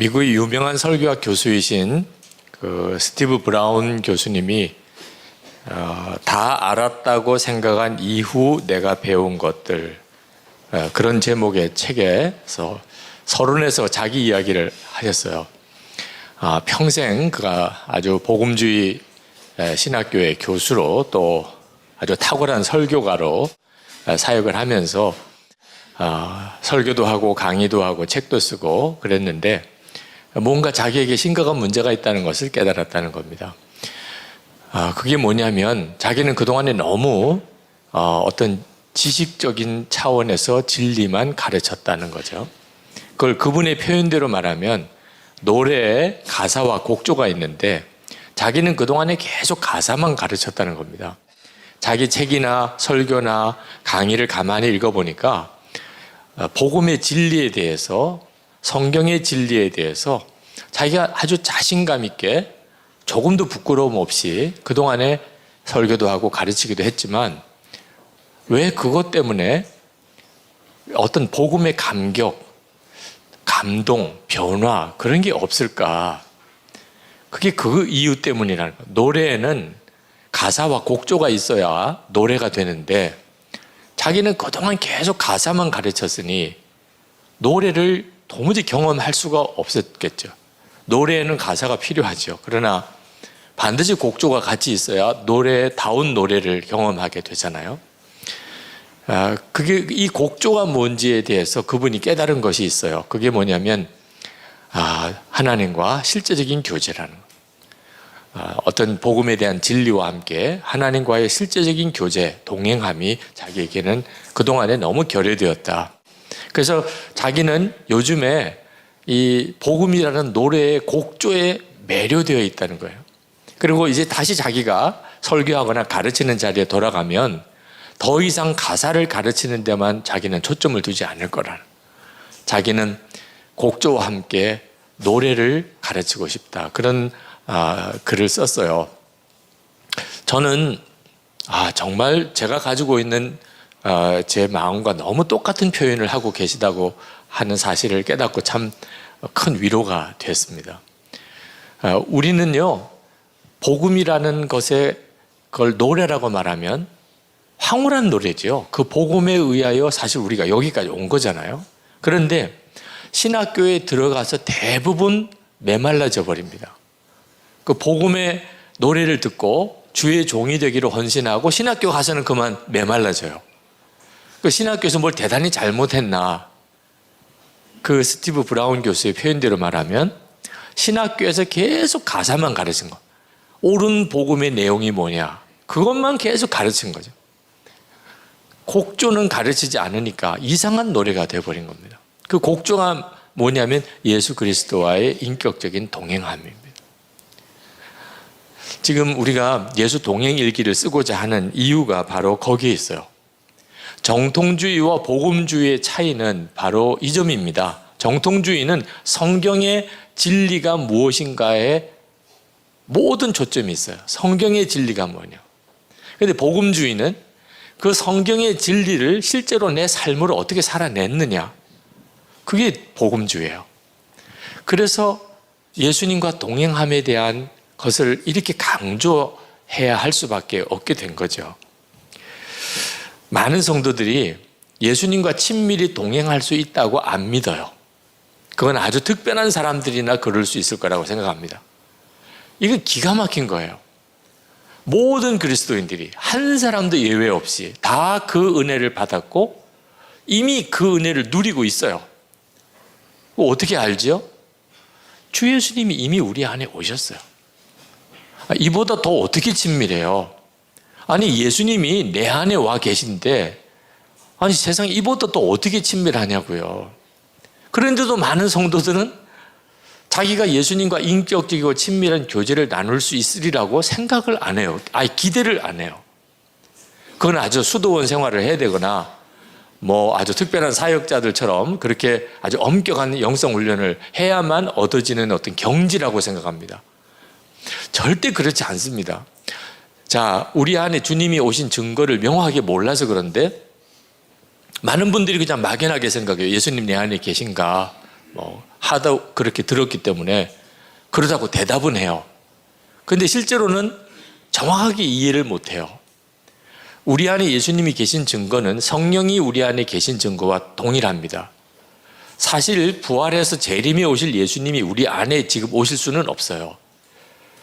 미국의 유명한 설교학 교수이신 그 스티브 브라운 교수님이 다 알았다고 생각한 이후 내가 배운 것들, 그런 제목의 책에서 서론에서 자기 이야기를 하셨어요. 평생 그가 아주 복음주의 신학교의 교수로 또 아주 탁월한 설교가로 사역을 하면서 설교도 하고 강의도 하고 책도 쓰고 그랬는데 뭔가 자기에게 심각한 문제가 있다는 것을 깨달았다는 겁니다. 그게 뭐냐면 자기는 그동안에 너무 어떤 지식적인 차원에서 진리만 가르쳤다는 거죠. 그걸 그분의 표현대로 말하면 노래에 가사와 곡조가 있는데 자기는 그동안에 계속 가사만 가르쳤다는 겁니다. 자기 책이나 설교나 강의를 가만히 읽어보니까 복음의 진리에 대해서, 성경의 진리에 대해서 자기가 아주 자신감 있게 조금도 부끄러움 없이 그동안에 설교도 하고 가르치기도 했지만 왜 그것 때문에 어떤 복음의 감격, 감동, 변화 그런 게 없을까? 그게 그 이유 때문이라는 거예요. 노래에는 가사와 곡조가 있어야 노래가 되는데 자기는 그동안 계속 가사만 가르쳤으니 노래를 도무지 경험할 수가 없었겠죠. 노래에는 가사가 필요하죠. 그러나 반드시 곡조가 같이 있어야 노래다운 노래를 경험하게 되잖아요. 그게 이 곡조가 뭔지에 대해서 그분이 깨달은 것이 있어요. 그게 뭐냐면 하나님과 실제적인 교제라는 거예요. 어떤 복음에 대한 진리와 함께 하나님과의 실제적인 교제, 동행함이 자기에게는 그동안에 너무 결여되었다. 그래서 자기는 요즘에 이 복음이라는 노래의 곡조에 매료되어 있다는 거예요. 그리고 이제 다시 자기가 설교하거나 가르치는 자리에 돌아가면 더 이상 가사를 가르치는 데만 자기는 초점을 두지 않을 거라는. 자기는 곡조와 함께 노래를 가르치고 싶다. 그런 글을 썼어요. 저는 정말 제가 가지고 있는 제 마음과 너무 똑같은 표현을 하고 계시다고 하는 사실을 깨닫고 참 큰 위로가 됐습니다. 우리는요, 복음이라는 것에 그걸 노래라고 말하면 황홀한 노래죠. 그 복음에 의하여 사실 우리가 여기까지 온 거잖아요. 그런데 신학교에 들어가서 대부분 메말라져 버립니다. 그 복음의 노래를 듣고 주의 종이 되기로 헌신하고 신학교 가서는 그만 메말라져요. 그 신학교에서 뭘 대단히 잘못했나? 그 스티브 브라운 교수의 표현대로 말하면 신학교에서 계속 가사만 가르친 거. 옳은 복음의 내용이 뭐냐? 그것만 계속 가르친 거죠. 곡조는 가르치지 않으니까 이상한 노래가 되어버린 겁니다. 그 곡조가 뭐냐면 예수 그리스도와의 인격적인 동행함입니다. 지금 우리가 예수 동행 일기를 쓰고자 하는 이유가 바로 거기에 있어요. 정통주의와 복음주의의 차이는 바로 이 점입니다. 정통주의는 성경의 진리가 무엇인가에 모든 초점이 있어요. 성경의 진리가 뭐냐. 그런데 복음주의는 그 성경의 진리를 실제로 내 삶으로 어떻게 살아냈느냐. 그게 복음주의예요. 그래서 예수님과 동행함에 대한 것을 이렇게 강조해야 할 수밖에 없게 된 거죠. 많은 성도들이 예수님과 친밀히 동행할 수 있다고 안 믿어요. 그건 아주 특별한 사람들이나 그럴 수 있을 거라고 생각합니다. 이건 기가 막힌 거예요. 모든 그리스도인들이 한 사람도 예외 없이 다 그 은혜를 받았고 이미 그 은혜를 누리고 있어요. 어떻게 알죠? 주 예수님이 이미 우리 안에 오셨어요. 이보다 더 어떻게 친밀해요? 아니 예수님이 내 안에 와 계신데 아니 세상에 이보다 또 어떻게 친밀하냐고요. 그런데도 많은 성도들은 자기가 예수님과 인격적이고 친밀한 교제를 나눌 수 있으리라고 생각을 안 해요. 기대를 안 해요. 그건 아주 수도원 생활을 해야 되거나 아주 특별한 사역자들처럼 그렇게 아주 엄격한 영성 훈련을 해야만 얻어지는 어떤 경지라고 생각합니다. 절대 그렇지 않습니다. 자, 우리 안에 주님이 오신 증거를 명확하게 몰라서 그런데 많은 분들이 그냥 막연하게 생각해요. 예수님 내 안에 계신가? 하다 그렇게 들었기 때문에 그러다고 대답은 해요. 그런데 실제로는 정확하게 이해를 못해요. 우리 안에 예수님이 계신 증거는 성령이 우리 안에 계신 증거와 동일합니다. 사실 부활해서 재림에 오실 예수님이 우리 안에 지금 오실 수는 없어요.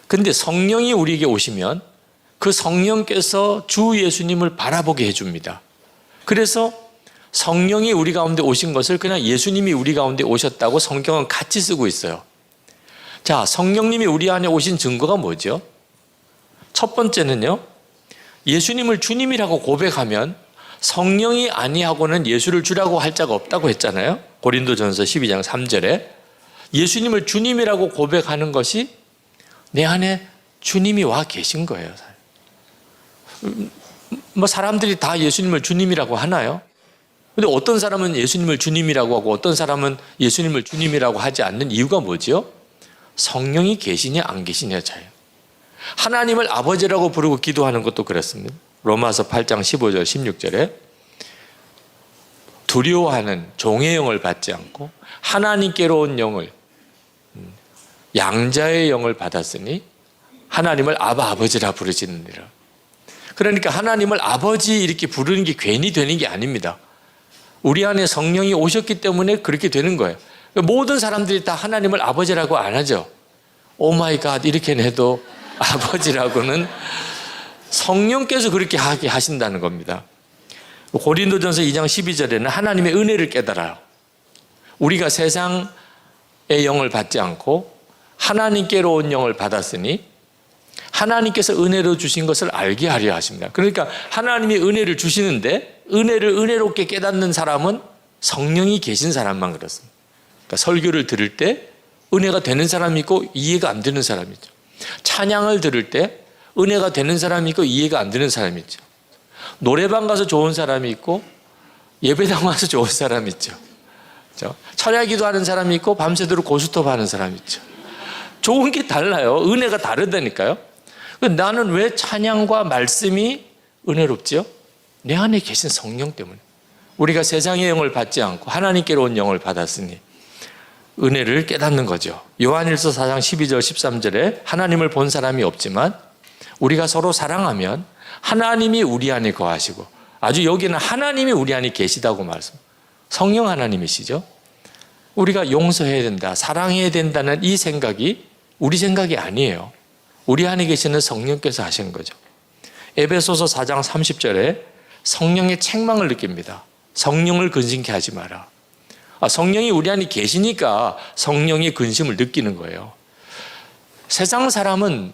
그런데 성령이 우리에게 오시면 그 성령께서 주 예수님을 바라보게 해줍니다. 그래서 성령이 우리 가운데 오신 것을 그냥 예수님이 우리 가운데 오셨다고 성경은 같이 쓰고 있어요. 자, 성령님이 우리 안에 오신 증거가 뭐죠? 첫 번째는요, 예수님을 주님이라고 고백하면 성령이 아니하고는 예수를 주라고 할 자가 없다고 했잖아요. 고린도전서 12장 3절에 예수님을 주님이라고 고백하는 것이 내 안에 주님이 와 계신 거예요. 뭐 사람들이 다 예수님을 주님이라고 하나요? 근데 어떤 사람은 예수님을 주님이라고 하고 어떤 사람은 예수님을 주님이라고 하지 않는 이유가 뭐죠? 성령이 계시냐 안 계시냐 차이예요. 하나님을 아버지라고 부르고 기도하는 것도 그렇습니다. 로마서 8장 15절 16절에 두려워하는 종의 영을 받지 않고 하나님께로 온 영을, 양자의 영을 받았으니 하나님을 아버지라 부르시느니라. 그러니까 하나님을 아버지 이렇게 부르는 게 괜히 되는 게 아닙니다. 우리 안에 성령이 오셨기 때문에 그렇게 되는 거예요. 모든 사람들이 다 하나님을 아버지라고 안 하죠. 오 마이 갓 이렇게는 해도 아버지라고는 성령께서 그렇게 하게 하신다는 겁니다. 고린도전서 2장 12절에는 하나님의 은혜를 깨달아요. 우리가 세상의 영을 받지 않고 하나님께로 온 영을 받았으니 하나님께서 은혜로 주신 것을 알게 하려 하십니다. 그러니까 하나님이 은혜를 주시는데 은혜를 은혜롭게 깨닫는 사람은 성령이 계신 사람만 그렇습니다. 그러니까 설교를 들을 때 은혜가 되는 사람이 있고 이해가 안 되는 사람이 있죠. 찬양을 들을 때 은혜가 되는 사람이 있고 이해가 안 되는 사람이 있죠. 노래방 가서 좋은 사람이 있고 예배당 와서 좋은 사람이 있죠. 철야기도 하는 사람이 있고 밤새도록 고스톱 하는 사람이 있죠. 좋은 게 달라요. 은혜가 다르다니까요. 나는 왜 찬양과 말씀이 은혜롭지요? 내 안에 계신 성령 때문에. 우리가 세상의 영을 받지 않고 하나님께로 온 영을 받았으니 은혜를 깨닫는 거죠. 요한일서 4장 12절 13절에 하나님을 본 사람이 없지만 우리가 서로 사랑하면 하나님이 우리 안에 거하시고, 아주 여기는 하나님이 우리 안에 계시다고 말씀. 성령 하나님이시죠. 우리가 용서해야 된다, 사랑해야 된다는 이 생각이 우리 생각이 아니에요. 우리 안에 계시는 성령께서 하시는 거죠. 에베소서 4장 30절에 성령의 책망을 느낍니다. 성령을 근심케 하지 마라. 성령이 우리 안에 계시니까 성령의 근심을 느끼는 거예요. 세상 사람은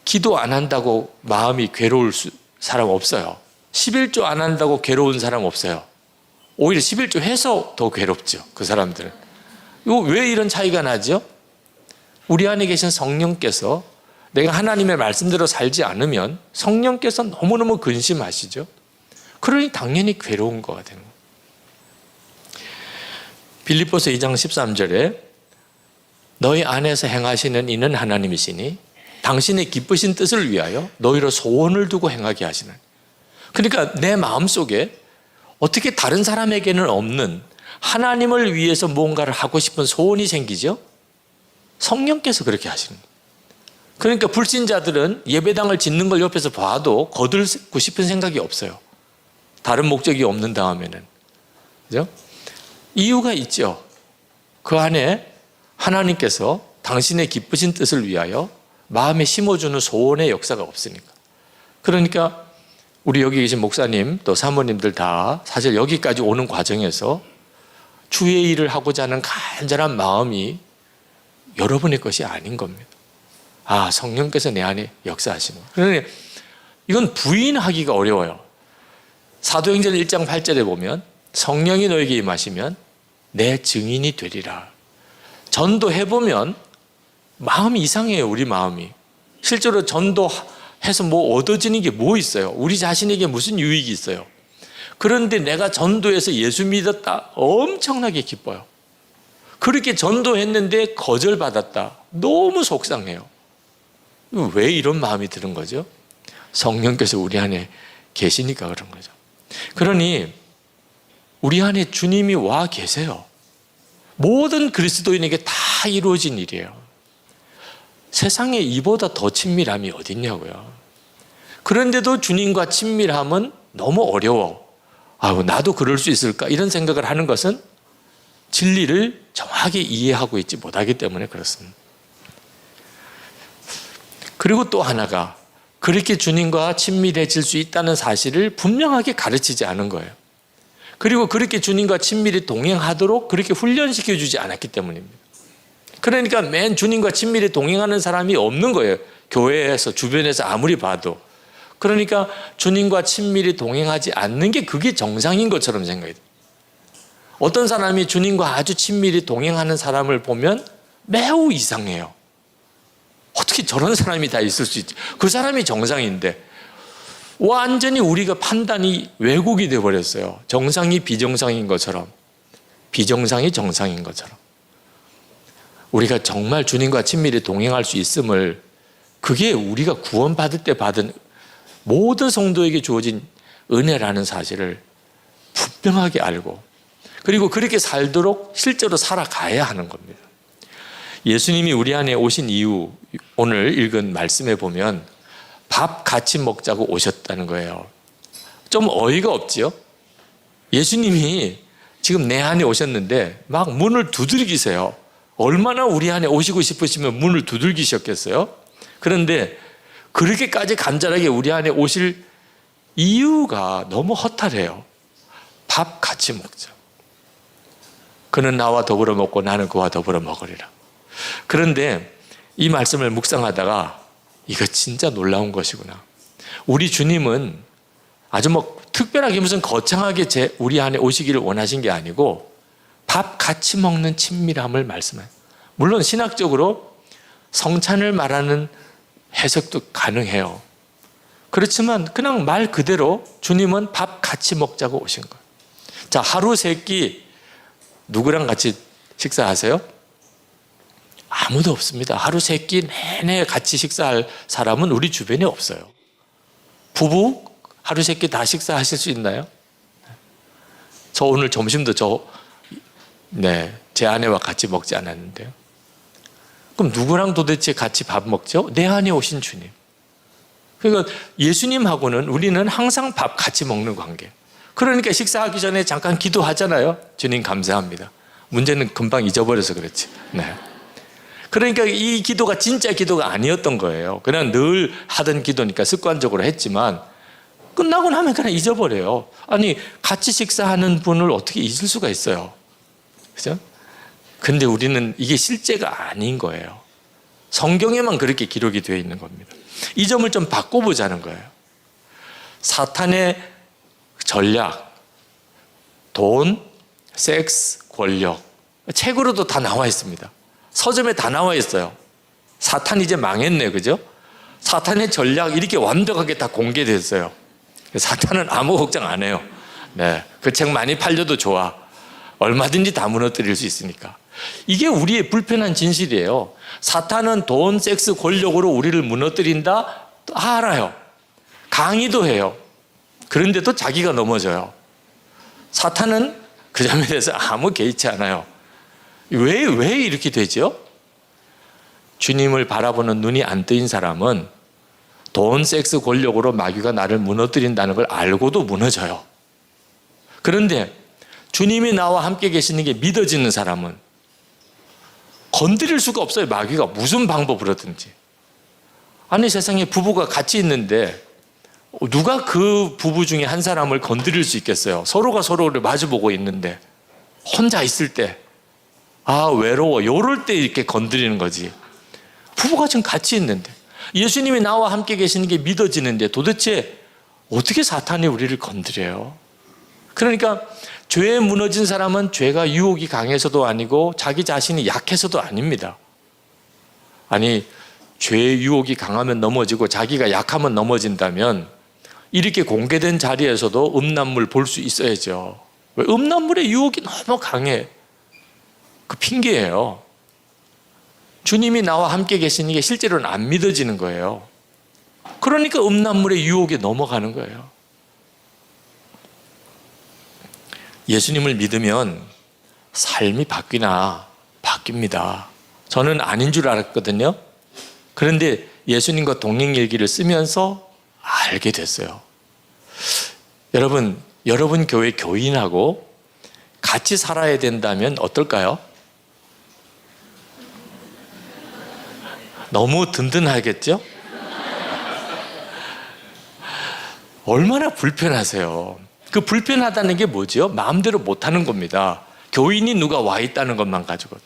기도 안 한다고 마음이 괴로울 사람 없어요. 11조 안 한다고 괴로운 사람 없어요. 오히려 11조 해서 더 괴롭죠. 그 사람들은. 이거 왜 이런 차이가 나죠? 우리 안에 계신 성령께서 내가 하나님의 말씀대로 살지 않으면 성령께서 너무너무 근심하시죠. 그러니 당연히 괴로운 거가 되는 거예요. 빌립보서 2장 13절에 너희 안에서 행하시는 이는 하나님이시니 당신의 기쁘신 뜻을 위하여 너희로 소원을 두고 행하게 하시는. 그러니까 내 마음속에 어떻게 다른 사람에게는 없는 하나님을 위해서 뭔가를 하고 싶은 소원이 생기죠? 성령께서 그렇게 하시는 거예요. 그러니까 불신자들은 예배당을 짓는 걸 옆에서 봐도 거들고 싶은 생각이 없어요. 다른 목적이 없는 다음에는. 그죠? 이유가 있죠. 그 안에 하나님께서 당신의 기쁘신 뜻을 위하여 마음에 심어주는 소원의 역사가 없으니까. 그러니까 우리 여기 계신 목사님 또 사모님들 다 사실 여기까지 오는 과정에서 주의 일을 하고자 하는 간절한 마음이 여러분의 것이 아닌 겁니다. 성령께서 내 안에 역사하시는 거예요. 그러니 이건 부인하기가 어려워요. 사도행전 1장 8절에 보면 성령이 너에게 임하시면 내 증인이 되리라. 전도해보면 마음이 이상해요. 우리 마음이. 실제로 전도해서 뭐 얻어지는 게 뭐 있어요? 우리 자신에게 무슨 유익이 있어요? 그런데 내가 전도해서 예수 믿었다. 엄청나게 기뻐요. 그렇게 전도했는데 거절받았다. 너무 속상해요. 왜 이런 마음이 드는 거죠? 성령께서 우리 안에 계시니까 그런 거죠. 그러니 우리 안에 주님이 와 계세요. 모든 그리스도인에게 다 이루어진 일이에요. 세상에 이보다 더 친밀함이 어딨냐고요. 그런데도 주님과 친밀함은 너무 어려워. 나도 그럴 수 있을까? 이런 생각을 하는 것은 진리를 정확히 이해하고 있지 못하기 때문에 그렇습니다. 그리고 또 하나가 그렇게 주님과 친밀해질 수 있다는 사실을 분명하게 가르치지 않은 거예요. 그리고 그렇게 주님과 친밀히 동행하도록 그렇게 훈련시켜 주지 않았기 때문입니다. 그러니까 맨 주님과 친밀히 동행하는 사람이 없는 거예요. 교회에서 주변에서 아무리 봐도. 그러니까 주님과 친밀히 동행하지 않는 게 그게 정상인 것처럼 생각이 돼요. 어떤 사람이 주님과 아주 친밀히 동행하는 사람을 보면 매우 이상해요. 어떻게 저런 사람이 다 있을 수 있지? 그 사람이 정상인데 완전히 우리가 판단이 왜곡이 되어버렸어요. 정상이 비정상인 것처럼, 비정상이 정상인 것처럼. 우리가 정말 주님과 친밀히 동행할 수 있음을, 그게 우리가 구원받을 때 받은 모든 성도에게 주어진 은혜라는 사실을 분명하게 알고, 그리고 그렇게 살도록 실제로 살아가야 하는 겁니다. 예수님이 우리 안에 오신 이유, 오늘 읽은 말씀에 보면 밥 같이 먹자고 오셨다는 거예요. 좀 어이가 없지요? 예수님이 지금 내 안에 오셨는데 막 문을 두들기세요. 얼마나 우리 안에 오시고 싶으시면 문을 두들기셨겠어요? 그런데 그렇게까지 간절하게 우리 안에 오실 이유가 너무 허탈해요. 밥 같이 먹자. 그는 나와 더불어 먹고 나는 그와 더불어 먹으리라. 그런데 이 말씀을 묵상하다가 이거 진짜 놀라운 것이구나. 우리 주님은 아주 특별하게 무슨 거창하게 우리 안에 오시기를 원하신 게 아니고 밥 같이 먹는 친밀함을 말씀해요. 물론 신학적으로 성찬을 말하는 해석도 가능해요. 그렇지만 그냥 말 그대로 주님은 밥 같이 먹자고 오신 거예요. 자, 하루 세 끼 누구랑 같이 식사하세요? 아무도 없습니다. 하루 세 끼 내내 같이 식사할 사람은 우리 주변에 없어요. 부부 하루 세 끼 다 식사하실 수 있나요? 저 오늘 점심도 제 아내와 같이 먹지 않았는데요. 그럼 누구랑 도대체 같이 밥 먹죠? 내 안에 오신 주님. 그러니까 예수님하고는 우리는 항상 밥 같이 먹는 관계. 그러니까 식사하기 전에 잠깐 기도하잖아요. 주님 감사합니다. 문제는 금방 잊어버려서 그렇지. 네. 그러니까 이 기도가 진짜 기도가 아니었던 거예요. 그냥 늘 하던 기도니까 습관적으로 했지만 끝나고 나면 그냥 잊어버려요. 아니, 같이 식사하는 분을 어떻게 잊을 수가 있어요. 그죠? 근데 우리는 이게 실제가 아닌 거예요. 성경에만 그렇게 기록이 되어 있는 겁니다. 이 점을 좀 바꿔보자는 거예요. 사탄의 전략, 돈, 섹스, 권력. 책으로도 다 나와 있습니다. 서점에 다 나와 있어요. 사탄 이제 망했네, 그죠? 사탄의 전략 이렇게 완벽하게 다 공개됐어요. 사탄은 아무 걱정 안 해요. 네, 그 책 많이 팔려도 좋아. 얼마든지 다 무너뜨릴 수 있으니까. 이게 우리의 불편한 진실이에요. 사탄은 돈, 섹스, 권력으로 우리를 무너뜨린다? 알아요. 강의도 해요. 그런데도 자기가 넘어져요. 사탄은 그 점에 대해서 아무 개의치 않아요. 왜 이렇게 되죠? 주님을 바라보는 눈이 안 뜨인 사람은 돈, 섹스, 권력으로 마귀가 나를 무너뜨린다는 걸 알고도 무너져요. 그런데 주님이 나와 함께 계시는 게 믿어지는 사람은 건드릴 수가 없어요. 마귀가 무슨 방법으로 하든지. 아니, 세상에 부부가 같이 있는데 누가 그 부부 중에 한 사람을 건드릴 수 있겠어요? 서로가 서로를 마주보고 있는데 혼자 있을 때 외로워, 요럴 때 이렇게 건드리는 거지. 부부가 지금 같이 있는데 예수님이 나와 함께 계시는 게 믿어지는데 도대체 어떻게 사탄이 우리를 건드려요? 그러니까 죄에 무너진 사람은 죄가 유혹이 강해서도 아니고 자기 자신이 약해서도 아닙니다. 아니, 죄의 유혹이 강하면 넘어지고 자기가 약하면 넘어진다면 이렇게 공개된 자리에서도 음란물 볼 수 있어야죠. 왜? 음란물의 유혹이 너무 강해. 그 핑계예요. 주님이 나와 함께 계시는 게 실제로는 안 믿어지는 거예요. 그러니까 음란물의 유혹에 넘어가는 거예요. 예수님을 믿으면 삶이 바뀌나? 바뀝니다. 저는 아닌 줄 알았거든요. 그런데 예수님과 동행일기를 쓰면서 알게 됐어요. 여러분 교회 교인하고 같이 살아야 된다면 어떨까요? 너무 든든하겠죠? 얼마나 불편하세요. 그 불편하다는 게 뭐죠? 마음대로 못하는 겁니다. 교인이 누가 와 있다는 것만 가지고도.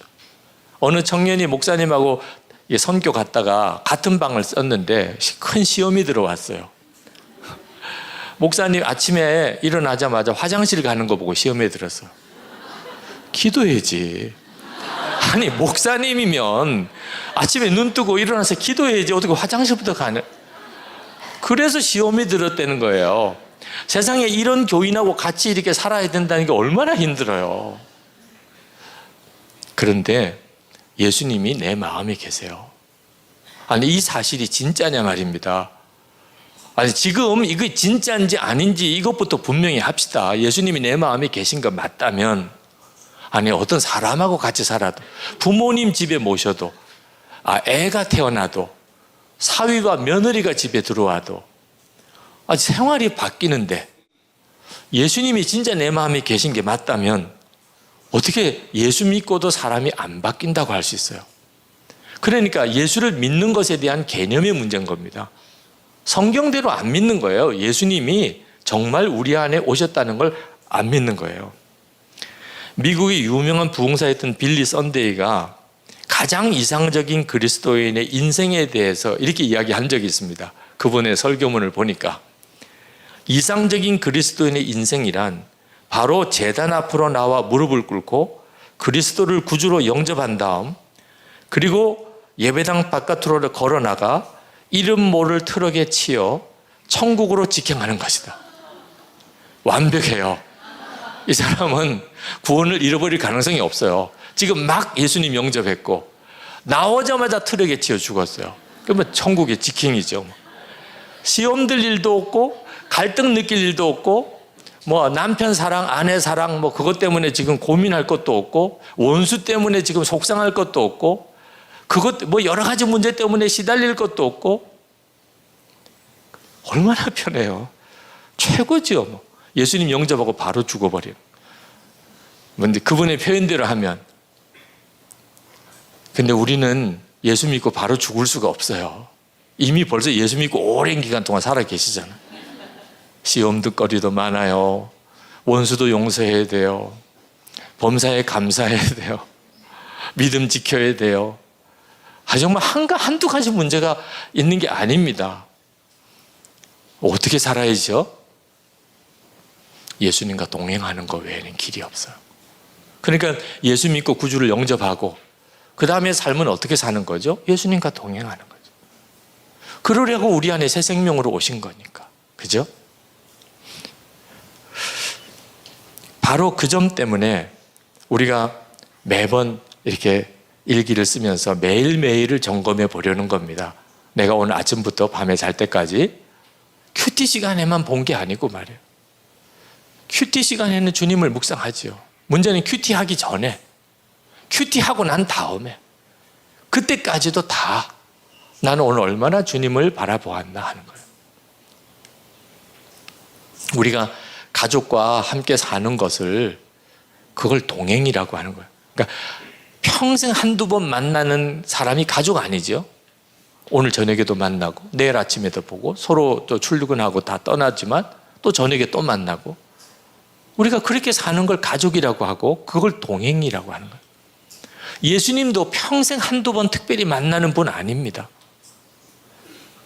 어느 청년이 목사님하고 선교 갔다가 같은 방을 썼는데 큰 시험이 들어왔어요. 목사님 아침에 일어나자마자 화장실 가는 거 보고 시험에 들었어요. 기도해야지. 아니 목사님이면 아침에 눈 뜨고 일어나서 기도해야지 어떻게 화장실부터 가냐. 그래서 시험이 들었다는 거예요. 세상에 이런 교인하고 같이 이렇게 살아야 된다는 게 얼마나 힘들어요. 그런데 예수님이 내 마음에 계세요. 아니 이 사실이 진짜냐 말입니다. 아니 지금 이게 진짜인지 아닌지 이것부터 분명히 합시다. 예수님이 내 마음에 계신 거 맞다면, 아니 어떤 사람하고 같이 살아도, 부모님 집에 모셔도, 애가 태어나도, 사위와 며느리가 집에 들어와도 생활이 바뀌는데 예수님이 진짜 내 마음에 계신 게 맞다면 어떻게 예수 믿고도 사람이 안 바뀐다고 할 수 있어요? 그러니까 예수를 믿는 것에 대한 개념의 문제인 겁니다. 성경대로 안 믿는 거예요. 예수님이 정말 우리 안에 오셨다는 걸 안 믿는 거예요. 미국의 유명한 부흥사였던 빌리 썬데이가 가장 이상적인 그리스도인의 인생에 대해서 이렇게 이야기한 적이 있습니다. 그분의 설교문을 보니까 이상적인 그리스도인의 인생이란 바로 제단 앞으로 나와 무릎을 꿇고 그리스도를 구주로 영접한 다음, 그리고 예배당 바깥으로 걸어나가 이름 모를 트럭에 치여 천국으로 직행하는 것이다. 완벽해요. 이 사람은 구원을 잃어버릴 가능성이 없어요. 지금 막 예수님 영접했고 나오자마자 트럭에 치여 죽었어요. 그러면 천국의 직행이죠. 시험 들 일도 없고 갈등 느낄 일도 없고 남편 사랑, 아내 사랑 그것 때문에 지금 고민할 것도 없고 원수 때문에 지금 속상할 것도 없고 그것 여러 가지 문제 때문에 시달릴 것도 없고 얼마나 편해요. 최고죠. 예수님 영접하고 바로 죽어버려요. 근데 그분의 표현대로 하면, 근데 우리는 예수 믿고 바로 죽을 수가 없어요. 이미 벌써 예수 믿고 오랜 기간 동안 살아 계시잖아요. 시험거리도 많아요. 원수도 용서해야 돼요. 범사에 감사해야 돼요. 믿음 지켜야 돼요. 정말 한두 가지 문제가 있는 게 아닙니다. 어떻게 살아야죠? 예수님과 동행하는 것 외에는 길이 없어요. 그러니까 예수 믿고 구주를 영접하고 그 다음에 삶은 어떻게 사는 거죠? 예수님과 동행하는 거죠. 그러려고 우리 안에 새 생명으로 오신 거니까. 그죠? 바로 그 점 때문에 우리가 매번 이렇게 일기를 쓰면서 매일매일을 점검해 보려는 겁니다. 내가 오늘 아침부터 밤에 잘 때까지 큐티 시간에만 본 게 아니고 말이에요. 큐티 시간에는 주님을 묵상하지요. 문제는 큐티 하기 전에, 큐티 하고 난 다음에, 그때까지도 다 나는 오늘 얼마나 주님을 바라보았나 하는 거예요. 우리가 가족과 함께 사는 것을, 그걸 동행이라고 하는 거예요. 그러니까 평생 한두 번 만나는 사람이 가족 아니죠. 오늘 저녁에도 만나고 내일 아침에도 보고 서로 또 출근하고 다 떠나지만 또 저녁에 또 만나고, 우리가 그렇게 사는 걸 가족이라고 하고 그걸 동행이라고 하는 거예요. 예수님도 평생 한두 번 특별히 만나는 분 아닙니다.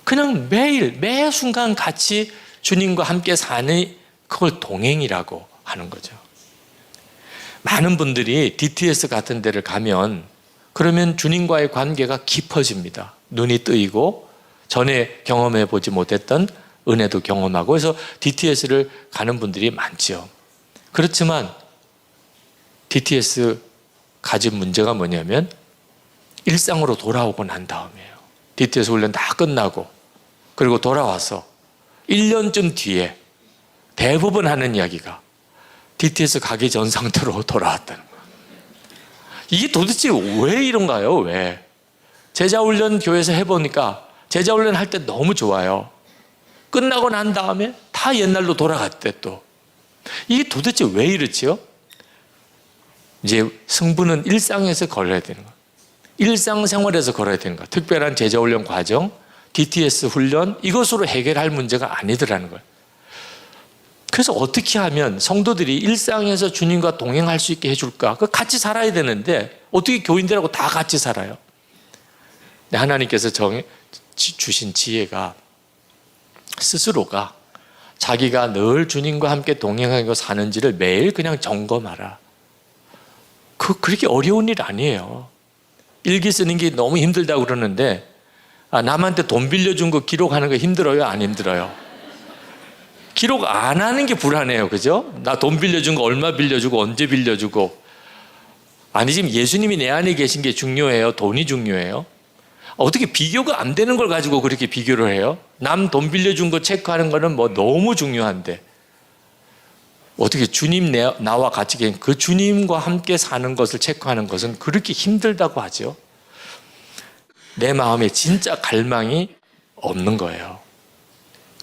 그냥 매일 매 순간 같이 주님과 함께 사는, 그걸 동행이라고 하는 거죠. 많은 분들이 DTS 같은 데를 가면 그러면 주님과의 관계가 깊어집니다. 눈이 뜨이고 전에 경험해 보지 못했던 은혜도 경험하고, 그래서 DTS를 가는 분들이 많죠. 그렇지만 DTS 가진 문제가 뭐냐면 일상으로 돌아오고 난 다음이에요. DTS 훈련 다 끝나고 그리고 돌아와서 1년쯤 뒤에 대부분 하는 이야기가 DTS 가기 전 상태로 돌아왔다는 거예요. 이게 도대체 왜 이런가요? 왜? 제자훈련 교회에서 해보니까 제자훈련 할 때 너무 좋아요. 끝나고 난 다음에 다 옛날로 돌아갔대 또. 이게 도대체 왜 이렇지요? 이제 승부는 일상에서 걸어야 되는 거예요. 일상생활에서 걸어야 되는 거예요. 특별한 제자훈련 과정, DTS 훈련 이것으로 해결할 문제가 아니더라는 거예요. 그래서 어떻게 하면 성도들이 일상에서 주님과 동행할 수 있게 해줄까? 같이 살아야 되는데 어떻게 교인들하고 다 같이 살아요? 하나님께서 주신 지혜가 스스로가 자기가 늘 주님과 함께 동행하고 사는지를 매일 그냥 점검하라. 그렇게 어려운 일 아니에요. 일기 쓰는 게 너무 힘들다고 그러는데 남한테 돈 빌려준 거 기록하는 거 힘들어요? 안 힘들어요? 기록 안 하는 게 불안해요. 그죠? 나 돈 빌려준 거 얼마 빌려주고 언제 빌려주고. 아니 지금 예수님이 내 안에 계신 게 중요해요? 돈이 중요해요? 어떻게 비교가 안 되는 걸 가지고 그렇게 비교를 해요? 남 돈 빌려준 거 체크하는 거는 뭐 너무 중요한데 어떻게 주님 나와 같이 계신 그 주님과 함께 사는 것을 체크하는 것은 그렇게 힘들다고 하죠. 내 마음에 진짜 갈망이 없는 거예요.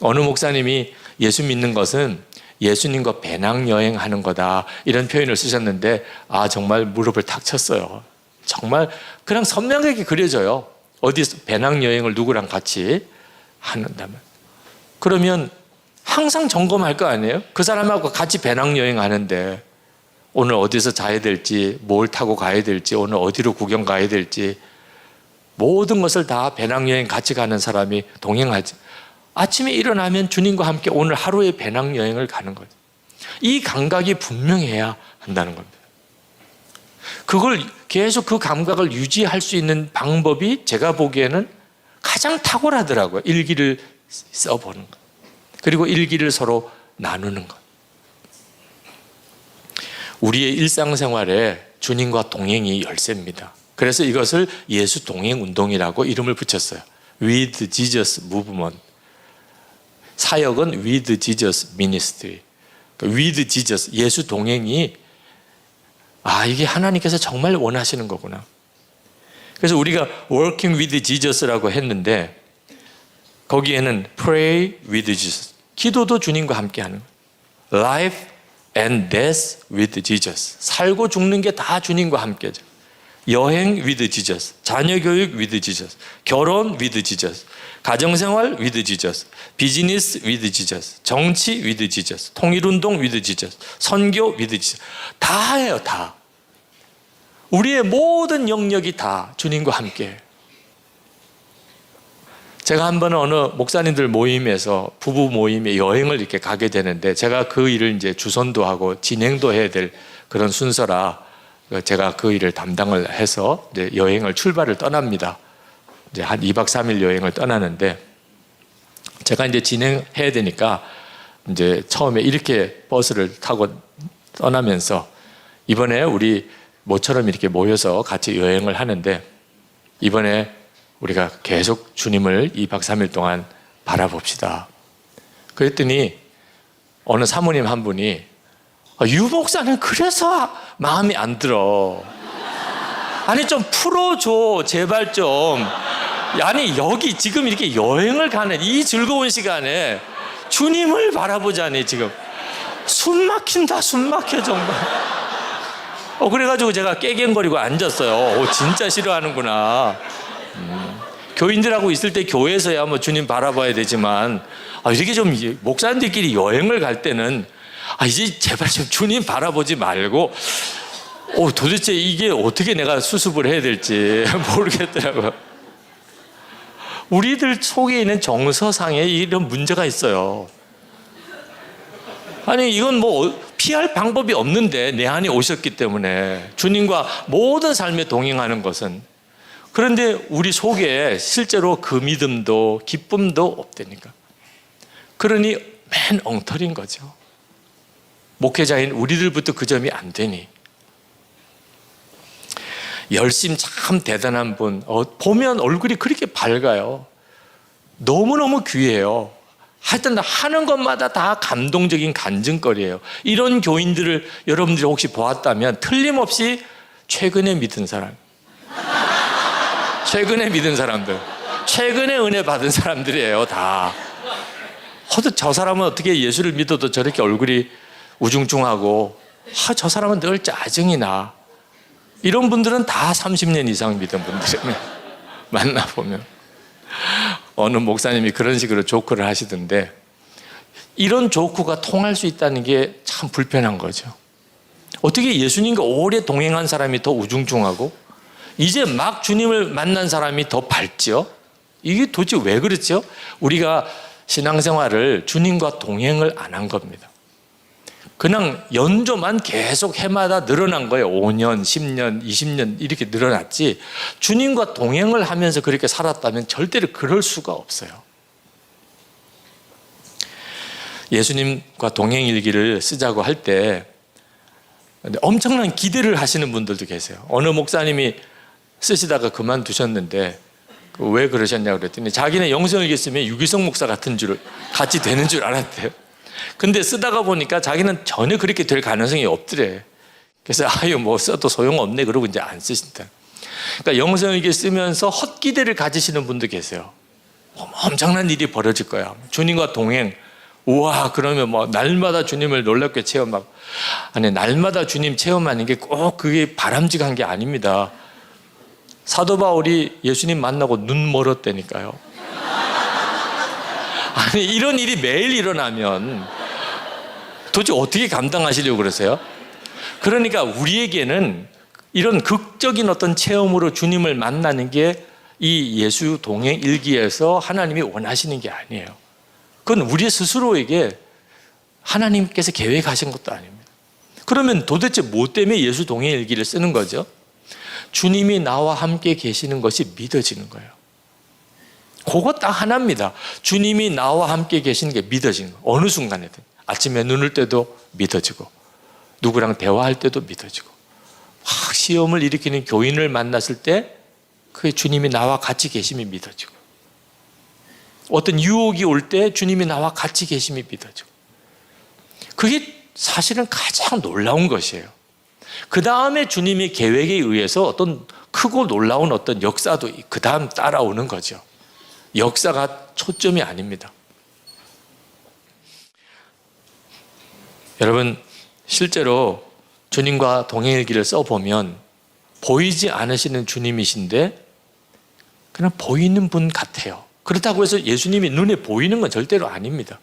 어느 목사님이 예수 믿는 것은 예수님과 배낭여행하는 거다 이런 표현을 쓰셨는데 정말 무릎을 탁 쳤어요. 정말 그냥 선명하게 그려져요. 어디서 배낭여행을 누구랑 같이 한다면 그러면 항상 점검할 거 아니에요? 그 사람하고 같이 배낭여행 하는데 오늘 어디서 자야 될지 뭘 타고 가야 될지 오늘 어디로 구경 가야 될지 모든 것을 다 배낭여행 같이 가는 사람이 동행하지. 아침에 일어나면 주님과 함께 오늘 하루의 배낭여행을 가는 거죠. 이 감각이 분명해야 한다는 겁니다. 그걸 계속 그 감각을 유지할 수 있는 방법이 제가 보기에는 가장 탁월하더라고요. 일기를 써보는 것. 그리고 일기를 서로 나누는 것. 우리의 일상생활에 주님과 동행이 열쇠입니다. 그래서 이것을 예수 동행 운동이라고 이름을 붙였어요. With Jesus Movement. 사역은 With Jesus Ministry. With Jesus, 예수 동행이 이게 하나님께서 정말 원하시는 거구나. 그래서 우리가 Working with Jesus라고 했는데 거기에는 Pray with Jesus, 기도도 주님과 함께 하는 거예요. Life and Death with Jesus, 살고 죽는 게 다 주님과 함께죠. 여행 with Jesus, 자녀교육 with Jesus, 결혼 with Jesus, 가정생활 with Jesus, 비즈니스 with Jesus, 정치 with Jesus, 통일운동 with Jesus, 선교 with Jesus. 다 해요, 다. 우리의 모든 영역이 다 주님과 함께. 제가 한 번은 어느 목사님들 모임에서 부부 모임에 여행을 이렇게 가게 되는데 제가 그 일을 이제 주선도 하고 진행도 해야 될 그런 순서라 제가 그 일을 담당을 해서 이제 여행을 출발을 떠납니다. 이제 한 2박 3일 여행을 떠나는데 제가 이제 진행해야 되니까 이제 처음에 이렇게 버스를 타고 떠나면서 이번에 우리 모처럼 이렇게 모여서 같이 여행을 하는데 이번에 우리가 계속 주님을 2박 3일 동안 바라봅시다. 그랬더니 어느 사모님 한 분이 유 목사는 그래서 마음에 안 들어. 아니 좀 풀어줘 제발 좀. 아니 여기 지금 이렇게 여행을 가는 이 즐거운 시간에 주님을 바라보자니 지금 숨 막힌다 숨 막혀 정말. 그래가지고 제가 깨갱거리고 앉았어요. 진짜 싫어하는구나. 교인들하고 있을 때 교회에서야 뭐 주님 바라봐야 되지만 이렇게 좀 목사님들끼리 여행을 갈 때는 이제 제발 좀 주님 바라보지 말고 도대체 이게 어떻게 내가 수습을 해야 될지 모르겠더라고요. 우리들 속에 있는 정서상에 이런 문제가 있어요. 아니 이건 뭐 피할 방법이 없는데 내 안에 오셨기 때문에 주님과 모든 삶에 동행하는 것은 그런데 우리 속에 실제로 그 믿음도 기쁨도 없다니까. 그러니 맨 엉터리인 거죠. 목회자인 우리들부터 그 점이 안 되니. 열심 참 대단한 분 보면 얼굴이 그렇게 밝아요. 너무너무 귀해요. 하여튼 하는 것마다 다 감동적인 간증거리예요. 이런 교인들을 여러분들이 혹시 보았다면 틀림없이 최근에 믿은 사람. 최근에 믿은 사람들. 최근에 은혜 받은 사람들이에요, 다. 저 사람은 어떻게 예수를 믿어도 저렇게 얼굴이 우중충하고, 저 사람은 늘 짜증이 나. 이런 분들은 다 30년 이상 믿은 분들이에요. 만나보면. 어느 목사님이 그런 식으로 조크를 하시던데, 이런 조크가 통할 수 있다는 게 참 불편한 거죠. 어떻게 예수님과 오래 동행한 사람이 더 우중충하고 이제 막 주님을 만난 사람이 더 밝죠? 이게 도대체 왜 그렇죠? 우리가 신앙생활을 주님과 동행을 안 한 겁니다. 그냥 연조만 계속 해마다 늘어난 거예요. 5년, 10년, 20년 이렇게 늘어났지, 주님과 동행을 하면서 그렇게 살았다면 절대로 그럴 수가 없어요. 예수님과 동행일기를 쓰자고 할 때 엄청난 기대를 하시는 분들도 계세요. 어느 목사님이 쓰시다가 그만두셨는데 왜 그러셨냐고 그랬더니 자기는 영성일기 쓰면 유기성 목사 같은 줄, 같이 되는 줄 알았대요. 근데 쓰다가 보니까 자기는 전혀 그렇게 될 가능성이 없더래. 그래서 뭐 써도 소용없네 그러고 이제 안 쓰신다. 그러니까 영성일기 쓰면서 헛기대를 가지시는 분도 계세요. 엄청난 일이 벌어질 거야. 주님과 동행. 우와, 그러면 뭐 날마다 주님을 놀랍게 체험하고. 아니, 날마다 주님 체험하는 게 꼭 그게 바람직한 게 아닙니다. 사도 바울이 예수님 만나고 눈 멀었다니까요. 아니, 이런 일이 매일 일어나면 도대체 어떻게 감당하시려고 그러세요? 그러니까 우리에게는 이런 극적인 어떤 체험으로 주님을 만나는 게 이 예수 동행 일기에서 하나님이 원하시는 게 아니에요. 그건 우리 스스로에게 하나님께서 계획하신 것도 아닙니다. 그러면 도대체 뭐 때문에 예수 동행 일기를 쓰는 거죠? 주님이 나와 함께 계시는 것이 믿어지는 거예요. 그거 딱 하나입니다. 주님이 나와 함께 계시는 게 믿어지는 거예요. 어느 순간에든. 아침에 눈을 때도 믿어지고, 누구랑 대화할 때도 믿어지고, 막 시험을 일으키는 교인을 만났을 때 그게 주님이 나와 같이 계심이 믿어지고, 어떤 유혹이 올 때 주님이 나와 같이 계심이 믿어지고, 그게 사실은 가장 놀라운 것이에요. 그 다음에 주님의 계획에 의해서 어떤 크고 놀라운 어떤 역사도 그 다음 따라오는 거죠. 역사가 초점이 아닙니다. 여러분, 실제로 주님과 동행일기를 써보면 보이지 않으시는 주님이신데 그냥 보이는 분 같아요. 그렇다고 해서 예수님이 눈에 보이는 건 절대로 아닙니다.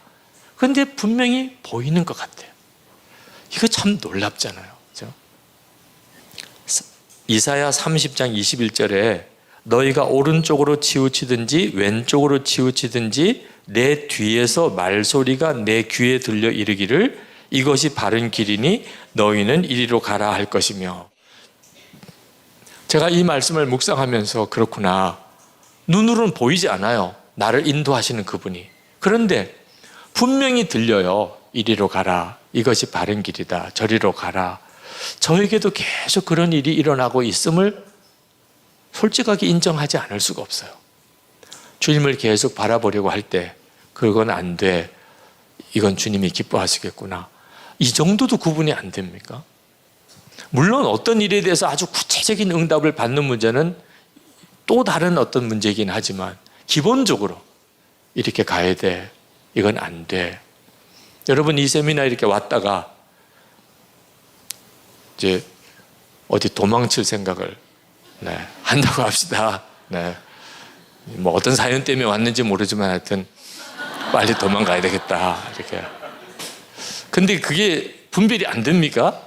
그런데 분명히 보이는 것 같아요. 이거 참 놀랍잖아요. 그렇죠? 이사야 30장 21절에 너희가 오른쪽으로 치우치든지 왼쪽으로 치우치든지 내 뒤에서 말소리가 내 귀에 들려 이르기를 이것이 바른 길이니 너희는 이리로 가라 할 것이며. 제가 이 말씀을 묵상하면서 그렇구나, 눈으로는 보이지 않아요. 나를 인도하시는 그분이. 그런데 분명히 들려요. 이리로 가라. 이것이 바른 길이다. 저리로 가라. 저에게도 계속 그런 일이 일어나고 있음을 솔직하게 인정하지 않을 수가 없어요. 주님을 계속 바라보려고 할 때 그건 안 돼. 이건 주님이 기뻐하시겠구나. 이 정도도 구분이 안 됩니까? 물론 어떤 일에 대해서 아주 구체적인 응답을 받는 문제는 또 다른 어떤 문제이긴 하지만 기본적으로 이렇게 가야 돼. 이건 안 돼. 여러분, 이 세미나 이렇게 왔다가 이제 어디 도망칠 생각을 한다고 합시다. 뭐 어떤 사연 때문에 왔는지 모르지만 하여튼 빨리 도망가야 되겠다. 이렇게. 근데 그게 분별이 안 됩니까?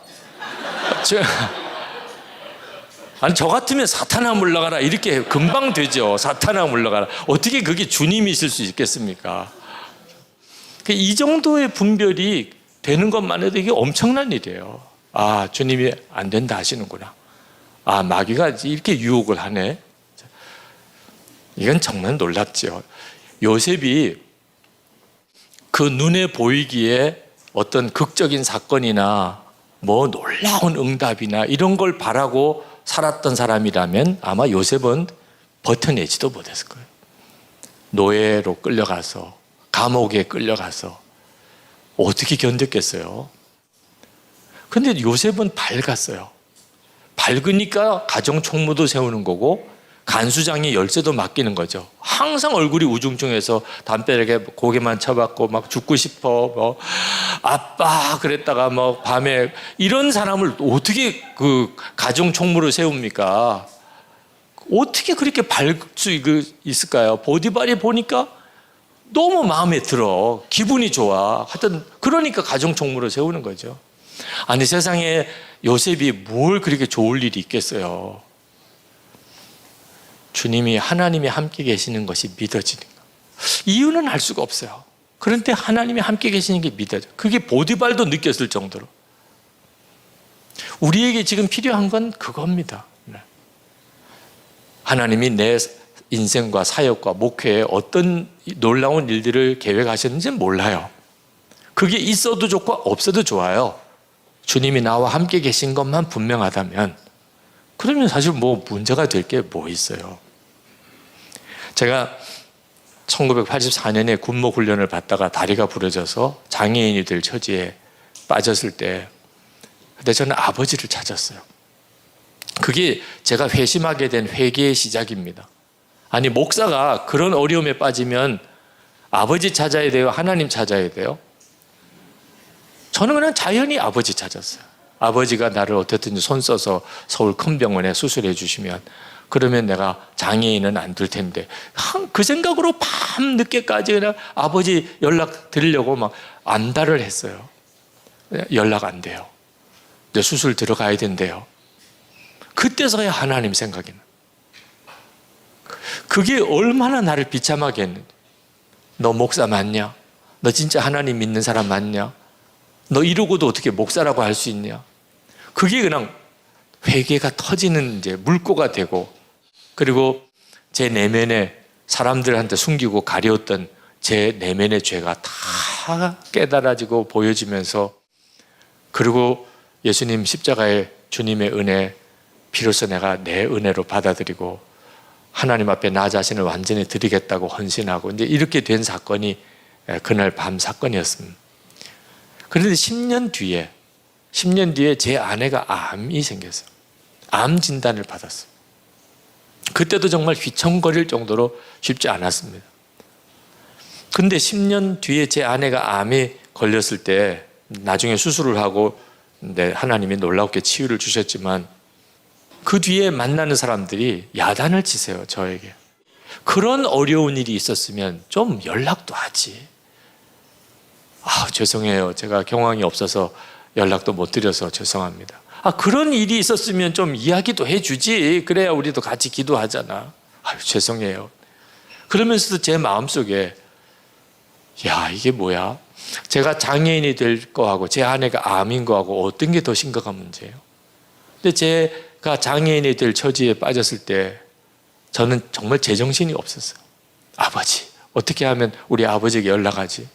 아니, 저 같으면 사탄아 물러가라 이렇게 금방 되죠. 사탄아 물러가라. 어떻게 그게 주님이실 수 있겠습니까? 이 정도의 분별이 되는 것만 해도 이게 엄청난 일이에요. 아, 주님이 안 된다 하시는구나. 아, 마귀가 이렇게 유혹을 하네. 이건 정말 놀랍죠. 요셉이 그 눈에 보이기에 어떤 극적인 사건이나 뭐 놀라운 응답이나 이런 걸 바라고 살았던 사람이라면 아마 요셉은 버텨내지도 못했을 거예요. 노예로 끌려가서, 감옥에 끌려가서 어떻게 견뎠겠어요? 근데 요셉은 밝았어요. 밝으니까 가정 총무도 세우는 거고 간수장이 열쇠도 맡기는 거죠. 항상 얼굴이 우중충해서 담벼락에 고개만 쳐박고 막 죽고 싶어, 뭐 아빠 그랬다가 뭐 밤에 이런 사람을 어떻게 그 가정 총무로 세웁니까? 어떻게 그렇게 밝을 수 있을까요? 보디발이 보니까 너무 마음에 들어, 기분이 좋아. 하여튼 그러니까 가정 총무로 세우는 거죠. 아니 세상에 요셉이 뭘 그렇게 좋을 일이 있겠어요. 주님이 하나님이 함께 계시는 것이 믿어지는 거. 이유는 알 수가 없어요. 그런데 하나님이 함께 계시는 게 믿어져. 그게 보디발도 느꼈을 정도로. 우리에게 지금 필요한 건 그겁니다. 하나님이 내 인생과 사역과 목회에 어떤 놀라운 일들을 계획하셨는지 몰라요. 그게 있어도 좋고 없어도 좋아요. 주님이 나와 함께 계신 것만 분명하다면 그러면 사실 뭐 문제가 될 게 뭐 있어요. 제가 1984년에 군목 훈련을 받다가 다리가 부러져서 장애인이 될 처지에 빠졌을 때 그때 저는 아버지를 찾았어요. 그게 제가 회심하게 된 회개의 시작입니다. 아니 목사가 그런 어려움에 빠지면 아버지 찾아야 돼요? 하나님 찾아야 돼요? 저는 그냥 자연히 아버지 찾았어요. 아버지가 나를 어떻든지 손 써서 서울 큰 병원에 수술해 주시면 그러면 내가 장애인은 안 될 텐데 그 생각으로 밤 늦게까지 그냥 아버지 연락 드리려고 막 안달을 했어요. 연락 안 돼요. 이제 수술 들어가야 된대요. 그때서야 하나님 생각이 나. 그게 얼마나 나를 비참하게 했는데. 너 목사 맞냐? 너 진짜 하나님 믿는 사람 맞냐? 너 이러고도 어떻게 목사라고 할 수 있냐? 그게 그냥 회개가 터지는 이제 물꼬가 되고, 그리고 제 내면에 사람들한테 숨기고 가려웠던 제 내면의 죄가 다 깨달아지고 보여지면서, 그리고 예수님 십자가의 주님의 은혜, 비로소 내가 내 은혜로 받아들이고 하나님 앞에 나 자신을 완전히 드리겠다고 헌신하고 이제 이렇게 된 사건이 그날 밤 사건이었습니다. 그런데 10년 뒤에 제 아내가 암이 생겼어요. 암 진단을 받았어요. 그때도 정말 휘청거릴 정도로 쉽지 않았습니다. 근데 10년 뒤에 제 아내가 암에 걸렸을 때 나중에 수술을 하고 하나님이 놀랍게 치유를 주셨지만 그 뒤에 만나는 사람들이 야단을 치세요, 저에게. 그런 어려운 일이 있었으면 좀 연락도 하지. 죄송해요. 제가 경황이 없어서 연락도 못 드려서 죄송합니다. 그런 일이 있었으면 좀 이야기도 해주지. 그래야 우리도 같이 기도하잖아. 죄송해요. 그러면서도 제 마음속에 이게 뭐야? 제가 장애인이 될 거하고 제 아내가 암인 거하고 어떤 게 더 심각한 문제예요? 근데 제가 장애인이 될 처지에 빠졌을 때 저는 정말 제정신이 없었어요. 아버지, 어떻게 하면 우리 아버지에게 연락하지?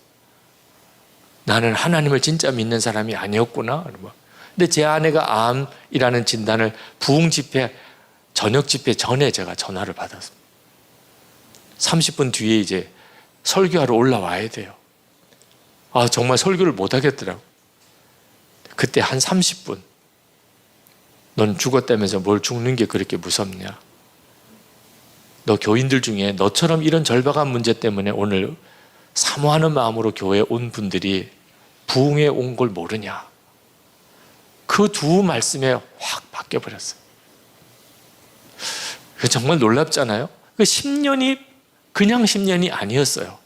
나는 하나님을 진짜 믿는 사람이 아니었구나. 근데 제 아내가 암이라는 진단을 부흥 집회, 저녁 집회 전에 제가 전화를 받았습니다. 30분 뒤에 이제 설교하러 올라와야 돼요. 정말 설교를 못 하겠더라고. 그때 한 30분. 넌 죽었다면서 뭘 죽는 게 그렇게 무섭냐? 너 교인들 중에 너처럼 이런 절박한 문제 때문에 오늘 사모하는 마음으로 교회에 온 분들이 부흥에 온 걸 모르냐? 그 두 말씀에 확 바뀌어버렸어요. 정말 놀랍잖아요? 그 10년이 그냥 10년이 아니었어요.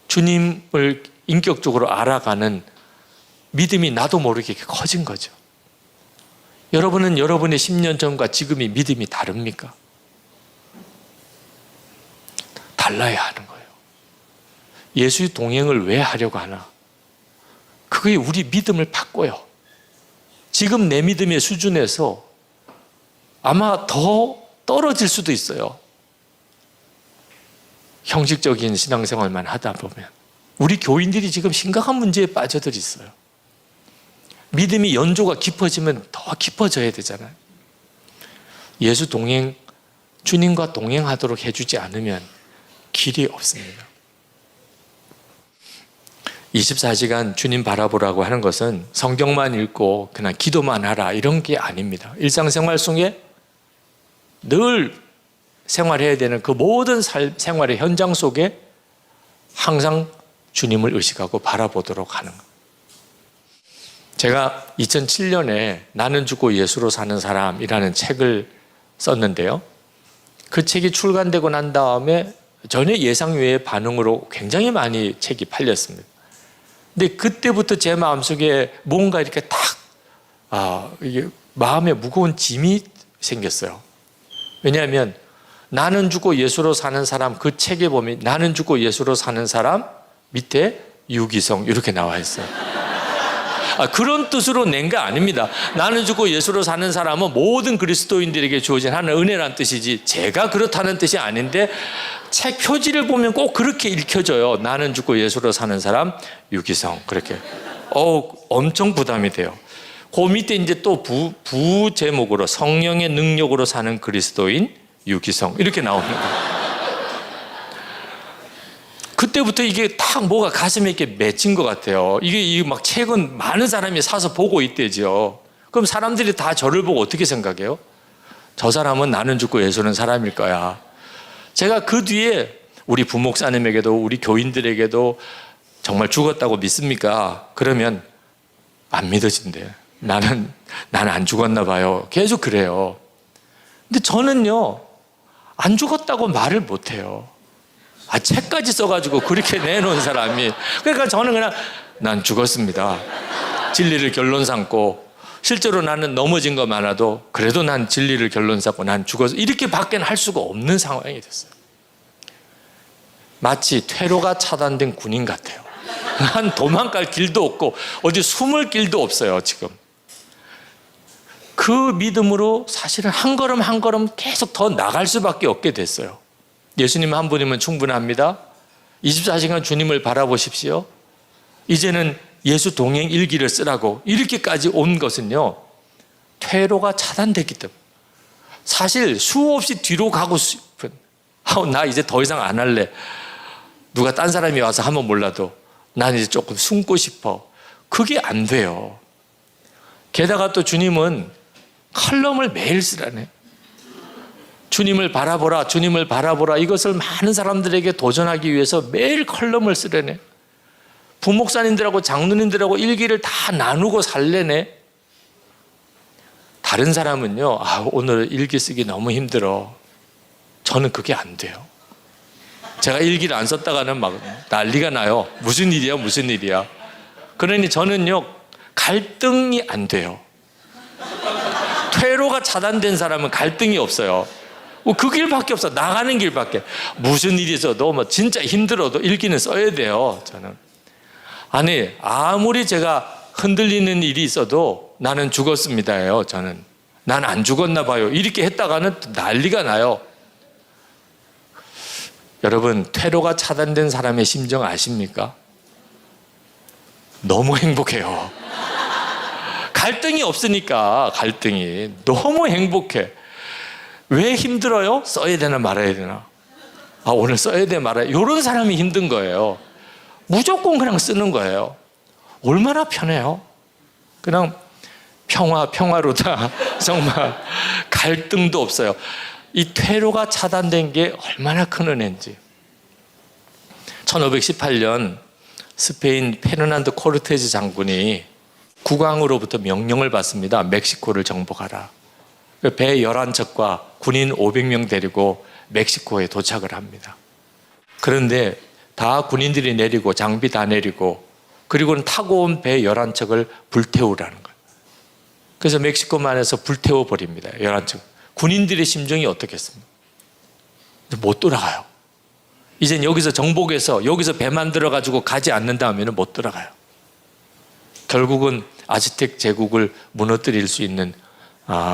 주님을 인격적으로 알아가는 믿음이 나도 모르게 커진 거죠. 여러분은 여러분의 10년 전과 지금의 믿음이 다릅니까? 달라야 하는 거예요. 예수의 동행을 왜 하려고 하나? 그게 우리 믿음을 바꿔요. 지금 내 믿음의 수준에서 아마 더 떨어질 수도 있어요. 형식적인 신앙생활만 하다 보면. 우리 교인들이 지금 심각한 문제에 빠져들 있어요. 믿음이 연조가 깊어지면 더 깊어져야 되잖아요. 예수 동행, 주님과 동행하도록 해주지 않으면 길이 없습니다. 24시간 주님 바라보라고 하는 것은 성경만 읽고 그냥 기도만 하라 이런 게 아닙니다. 일상생활 속에 늘 생활해야 되는 그 모든 생활의 현장 속에 항상 주님을 의식하고 바라보도록 하는 것. 제가 2007년에 나는 죽고 예수로 사는 사람이라는 책을 썼는데요. 그 책이 출간되고 난 다음에 전혀 예상 외의 반응으로 굉장히 많이 책이 팔렸습니다. 근데 그때부터 제 마음속에 뭔가 이렇게 이게 마음에 무거운 짐이 생겼어요. 왜냐하면 나는 죽고 예수로 사는 사람, 그 책에 보면 나는 죽고 예수로 사는 사람 밑에 유기성 이렇게 나와 있어요. 그런 뜻으로 낸 게 아닙니다. 나는 죽고 예수로 사는 사람은 모든 그리스도인들에게 주어진 하나의 은혜란 뜻이지 제가 그렇다는 뜻이 아닌데 책 표지를 보면 꼭 그렇게 읽혀져요. 나는 죽고 예수로 사는 사람 유기성 그렇게. 엄청 부담이 돼요. 그 밑에 이제 또 부 제목으로 성령의 능력으로 사는 그리스도인 유기성 이렇게 나옵니다. 그때부터 이게 딱 뭐가 가슴에 이렇게 맺힌 것 같아요. 이게 막 책은 많은 사람이 사서 보고 있대죠. 그럼 사람들이 다 저를 보고 어떻게 생각해요? 저 사람은 나는 죽고 예수는 사람일 거야. 제가 그 뒤에 우리 부목사님에게도 우리 교인들에게도 정말 죽었다고 믿습니까? 그러면 안 믿어진대요. 나는 안 죽었나 봐요. 계속 그래요. 근데 저는요, 안 죽었다고 말을 못 해요. 책까지 써가지고 그렇게 내놓은 사람이. 그러니까 저는 그냥 난 죽었습니다. 진리를 결론 삼고 실제로 나는 넘어진 거 많아도 그래도 난 진리를 결론 삼고 난 죽었어. 이렇게 밖에는 할 수가 없는 상황이 됐어요. 마치 퇴로가 차단된 군인 같아요. 난 도망갈 길도 없고 어디 숨을 길도 없어요 지금. 그 믿음으로 사실은 한 걸음 한 걸음 계속 더 나갈 수밖에 없게 됐어요. 예수님 한 분이면 충분합니다. 24시간 주님을 바라보십시오. 이제는 예수 동행 일기를 쓰라고 이렇게까지 온 것은요, 퇴로가 차단됐기 때문에. 사실 수없이 뒤로 가고 싶은, 나 이제 더 이상 안 할래. 누가 딴 사람이 와서 하면 몰라도 난 이제 조금 숨고 싶어. 그게 안 돼요. 게다가 또 주님은 칼럼을 매일 쓰라네. 주님을 바라보라, 주님을 바라보라. 이것을 많은 사람들에게 도전하기 위해서 매일 컬럼을 쓰려네. 부목사님들하고 장로님들하고 일기를 다 나누고 살래네. 다른 사람은요, 오늘 일기 쓰기 너무 힘들어. 저는 그게 안 돼요. 제가 일기를 안 썼다가는 막 난리가 나요. 무슨 일이야, 무슨 일이야. 그러니 저는요, 갈등이 안 돼요. 퇴로가 차단된 사람은 갈등이 없어요. 그 길밖에 없어. 나가는 길밖에. 무슨 일이 있어도 뭐 진짜 힘들어도 일기는 써야 돼요. 저는. 아니, 아무리 제가 흔들리는 일이 있어도 나는 죽었습니다예요. 저는. 난 안 죽었나 봐요. 이렇게 했다가는 난리가 나요. 여러분, 퇴로가 차단된 사람의 심정 아십니까? 너무 행복해요. 갈등이 없으니까. 갈등이 너무 행복해. 왜 힘들어요? 써야 되나 말아야 되나? 오늘 써야 돼 말아야 돼. 이런 사람이 힘든 거예요. 무조건 그냥 쓰는 거예요. 얼마나 편해요? 그냥 평화로다. 정말 갈등도 없어요. 이 퇴로가 차단된 게 얼마나 큰 은혜인지. 1518년 스페인 페르난도 코르테즈 장군이 국왕으로부터 명령을 받습니다. 멕시코를 정복하라. 배 11척과 군인 500명 데리고 멕시코에 도착을 합니다. 그런데 다 군인들이 내리고 장비 다 내리고 그리고는 타고 온 배 11척을 불태우라는 거예요. 그래서 멕시코만에서 불태워버립니다. 11척. 군인들의 심정이 어떻겠습니까? 못 돌아가요. 이젠 여기서 정복해서 여기서 배 만들어가지고 가지 않는다 하면 못 돌아가요. 결국은 아즈텍 제국을 무너뜨릴 수 있는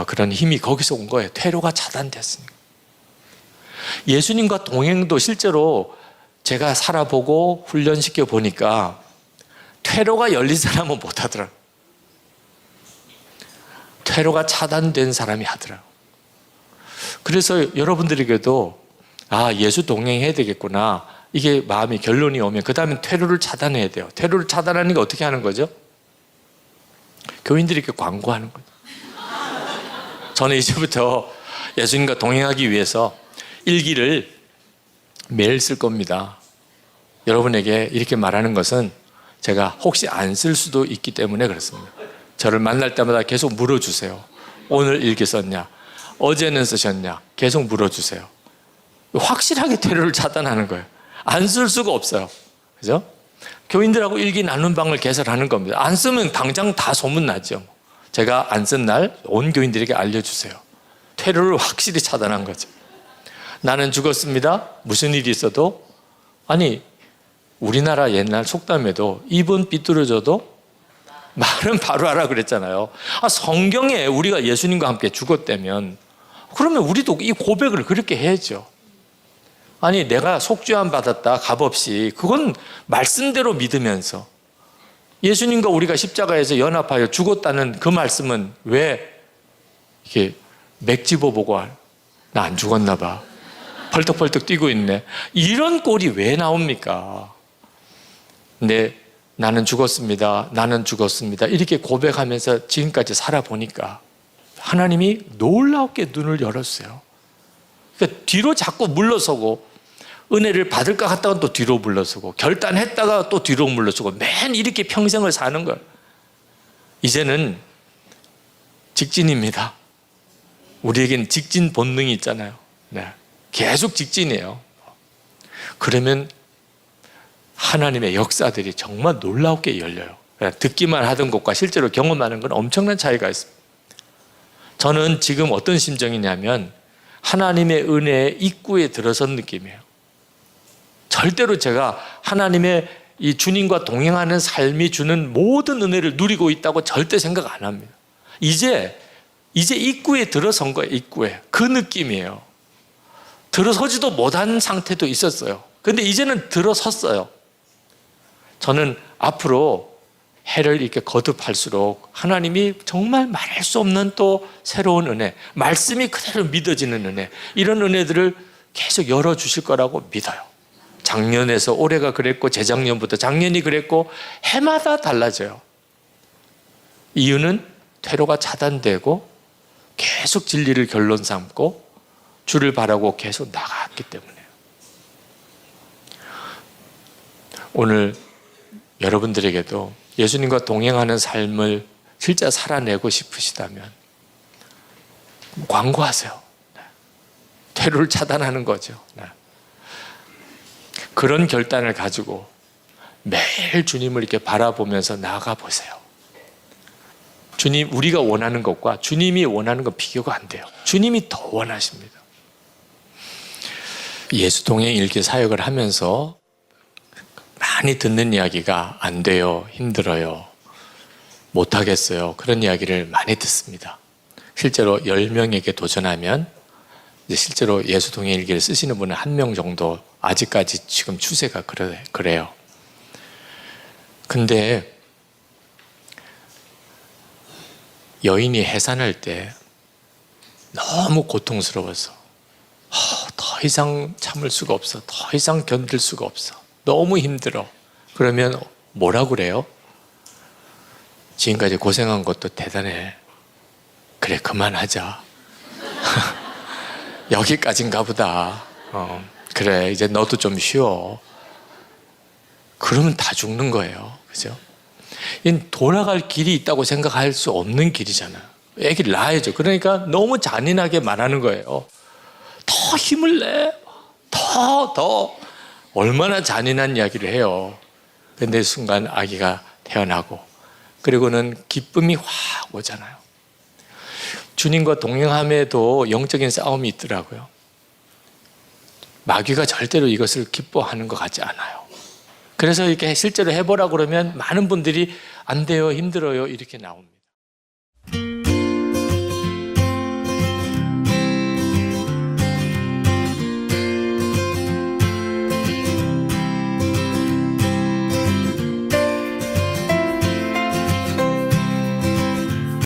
그런 힘이 거기서 온 거예요. 퇴로가 차단됐으니까. 예수님과 동행도 실제로 제가 살아보고 훈련시켜 보니까 퇴로가 열린 사람은 못 하더라고요. 퇴로가 차단된 사람이 하더라고요. 그래서 여러분들에게도 예수 동행해야 되겠구나. 이게 마음이 결론이 오면 그 다음에 퇴로를 차단해야 돼요. 퇴로를 차단하는 게 어떻게 하는 거죠? 교인들이 이렇게 광고하는 거죠. 저는 이제부터 예수님과 동행하기 위해서 일기를 매일 쓸 겁니다. 여러분에게 이렇게 말하는 것은 제가 혹시 안 쓸 수도 있기 때문에 그렇습니다. 저를 만날 때마다 계속 물어주세요. 오늘 일기 썼냐? 어제는 쓰셨냐? 계속 물어주세요. 확실하게 퇴로를 차단하는 거예요. 안 쓸 수가 없어요. 그죠? 교인들하고 일기 나눈 방을 개설하는 겁니다. 안 쓰면 당장 다 소문나죠. 제가 안 쓴 날 온 교인들에게 알려주세요. 퇴로를 확실히 차단한 거죠. 나는 죽었습니다. 무슨 일이 있어도, 아니 우리나라 옛날 속담에도 입은 삐뚤어져도 말은 바로 하라 그랬잖아요. 성경에 우리가 예수님과 함께 죽었다면 그러면 우리도 이 고백을 그렇게 해야죠. 아니 내가 속죄함 받았다 값없이, 그건 말씀대로 믿으면서 예수님과 우리가 십자가에서 연합하여 죽었다는 그 말씀은 왜 이렇게 맥집어보고 나 안 죽었나 봐, 펄떡펄떡 뛰고 있네, 이런 꼴이 왜 나옵니까? 근데 나는 죽었습니다, 나는 죽었습니다 이렇게 고백하면서 지금까지 살아보니까 하나님이 놀랍게 눈을 열었어요. 그러니까 뒤로 자꾸 물러서고, 은혜를 받을까 갔다가 또 뒤로 물러서고, 결단했다가 또 뒤로 물러서고, 맨 이렇게 평생을 사는 거예요. 이제는 직진입니다. 우리에겐 직진 본능이 있잖아요. 네. 계속 직진이에요. 그러면 하나님의 역사들이 정말 놀랍게 열려요. 듣기만 하던 것과 실제로 경험하는 건 엄청난 차이가 있습니다. 저는 지금 어떤 심정이냐면 하나님의 은혜의 입구에 들어선 느낌이에요. 절대로 제가 하나님의 이 주님과 동행하는 삶이 주는 모든 은혜를 누리고 있다고 절대 생각 안 합니다. 이제 입구에 들어선 거예요. 입구에. 그 느낌이에요. 들어서지도 못한 상태도 있었어요. 근데 이제는 들어섰어요. 저는 앞으로 해를 이렇게 거듭할수록 하나님이 정말 말할 수 없는 또 새로운 은혜, 말씀이 그대로 믿어지는 은혜, 이런 은혜들을 계속 열어주실 거라고 믿어요. 작년에서 올해가 그랬고, 재작년부터 작년이 그랬고, 해마다 달라져요. 이유는 퇴로가 차단되고 계속 진리를 결론 삼고 주를 바라고 계속 나갔기 때문에요. 오늘 여러분들에게도 예수님과 동행하는 삶을 진짜 살아내고 싶으시다면 광고하세요. 퇴로를 차단하는 거죠. 그런 결단을 가지고 매일 주님을 이렇게 바라보면서 나아가 보세요. 주님, 우리가 원하는 것과 주님이 원하는 건 비교가 안 돼요. 주님이 더 원하십니다. 예수 동행 일기 사역을 하면서 많이 듣는 이야기가 안 돼요, 힘들어요, 못하겠어요, 그런 이야기를 많이 듣습니다. 실제로 10명에게 도전하면 이제 실제로 예수 동행 일기를 쓰시는 분은 1명 정도, 아직까지 지금 추세가 그래요. 근데 여인이 해산할 때 너무 고통스러워서 더 이상 참을 수가 없어, 더 이상 견딜 수가 없어, 너무 힘들어. 그러면 뭐라고 그래요? 지금까지 고생한 것도 대단해, 그래 그만하자. 여기까지인가 보다. 그래 이제 너도 좀 쉬어. 그러면 다 죽는 거예요. 그죠? 이건 돌아갈 길이 있다고 생각할 수 없는 길이잖아요. 애기를 낳아야죠. 그러니까 너무 잔인하게 말하는 거예요. 더 힘을 내, 더 얼마나 잔인한 이야기를 해요. 근데 순간 아기가 태어나고, 그리고는 기쁨이 확 오잖아요. 주님과 동행함에도 영적인 싸움이 있더라고요. 마귀가 절대로 이것을 기뻐하는 것 같지 않아요. 그래서 이렇게 실제로 해보라 그러면 많은 분들이 안 돼요, 힘들어요 이렇게 나옵니다.